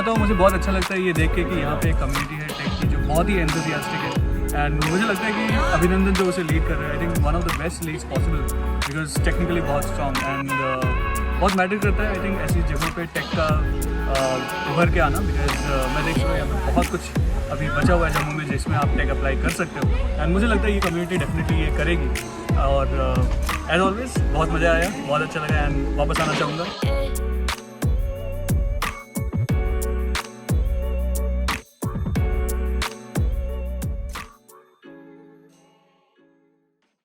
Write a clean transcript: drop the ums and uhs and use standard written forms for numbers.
आता हूँ मुझे बहुत अच्छा लगता है ये देख के कि यहाँ पे एक कम्युनिटी है टेक की जो बहुत ही एंथुसियास्टिक है। एंड मुझे लगता है कि अभिनंदन जो उसे लीड कर रहे हैं, I think one of the best leads possible, because technically बहुत स्ट्रॉन्ग एंड बहुत मैटर करता है आई थिंक ऐसी जगहों पे टेक का उभर के आना। बिकॉज मैं देख रहा हूँ यहाँ पे बहुत कुछ अभी बचा हुआ है जम्मू में जिसमें आप टेक अप्लाई कर सकते हो। एंड मुझे लगता है ये कम्युनिटी डेफिनेटली ये करेगी। और एज ऑलवेज बहुत मज़ा आया, बहुत अच्छा लगा एंड वापस आना चाहूँगा।